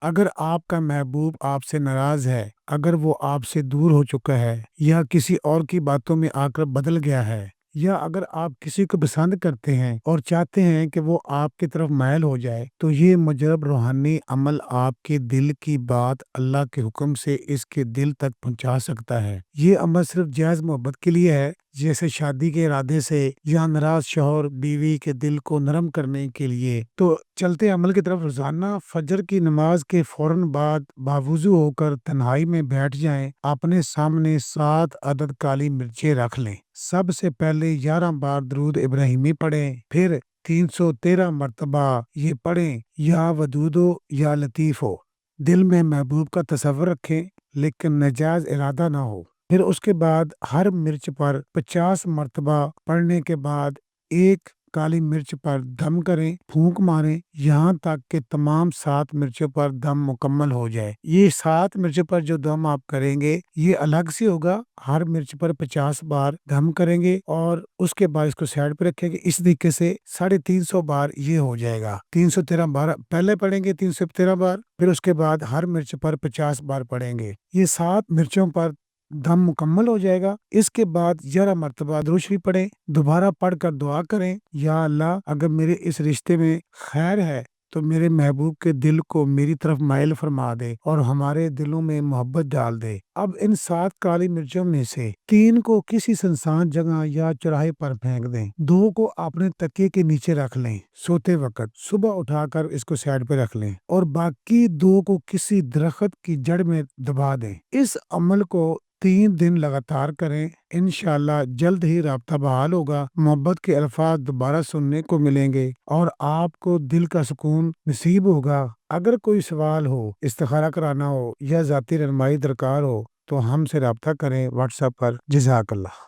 اگر آپ کا محبوب آپ سے ناراض ہے، اگر وہ آپ سے دور ہو چکا ہے یا کسی اور کی باتوں میں آ کر بدل گیا ہے، یا اگر آپ کسی کو پسند کرتے ہیں اور چاہتے ہیں کہ وہ آپ کی طرف مائل ہو جائے، تو یہ مجرب روحانی عمل آپ کے دل کی بات اللہ کے حکم سے اس کے دل تک پہنچا سکتا ہے۔ یہ عمل صرف جائز محبت کے لیے ہے، جیسے شادی کے ارادے سے یا ناراض شوہر بیوی کے دل کو نرم کرنے کے لیے۔ تو چلتے عمل کی طرف، روزانہ فجر کی نماز کے فوراً بعد باوضو ہو کر تنہائی میں بیٹھ جائیں، اپنے سامنے 7 عدد کالی مرچیں رکھ لیں، سب سے پہلے 11 بار درود ابراہیمی پڑھیں، پھر 313 مرتبہ یہ پڑھیں، یا ودودو یا لطیفو۔ دل میں محبوب کا تصور رکھیں لیکن ناجائز ارادہ نہ ہو۔ پھر اس کے بعد ہر مرچ پر 50 مرتبہ پڑھنے کے بعد ایک کالی مرچ پر دم کریں، پھونک ماریں، یہاں تک کہ تمام 7 مرچوں پر دم مکمل ہو جائے۔ یہ 7 مرچوں پر جو دم آپ کریں گے یہ الگ سے ہوگا، ہر مرچ پر 50 بار دم کریں گے اور اس کے بعد اس کو سائڈ پہ رکھیں گے۔ اس طریقے سے 350 بار یہ ہو جائے گا۔ 313 بار پہلے پڑھیں گے، 313 بار، پھر اس کے بعد ہر مرچ پر 50 بار پڑھیں گے۔ یہ 7 مرچوں پر دم مکمل ہو جائے گا۔ اس کے بعد 11 مرتبہ درود شریف پڑھیں، دوبارہ پڑھ کر دعا کریں، یا اللہ اگر میرے اس رشتے میں خیر ہے تو میرے محبوب کے دل کو میری طرف مائل فرما دے اور ہمارے دلوں میں محبت ڈال دے۔ اب ان 7 کالی مرچوں میں سے 3 کو کسی سنسان جگہ یا چوراہے پر پھینک دیں، 2 کو اپنے تکیے کے نیچے رکھ لیں سوتے وقت، صبح اٹھا کر اس کو سائڈ پہ رکھ لیں، اور باقی 2 کو کسی درخت کی جڑ میں دبا دیں۔ اس عمل کو 3 دن لگاتار کریں، انشاءاللہ جلد ہی رابطہ بحال ہوگا، محبت کے الفاظ دوبارہ سننے کو ملیں گے اور آپ کو دل کا سکون نصیب ہوگا۔ اگر کوئی سوال ہو، استخارہ کرانا ہو یا ذاتی رہنمائی درکار ہو تو ہم سے رابطہ کریں واٹس ایپ پر۔ جزاک اللہ۔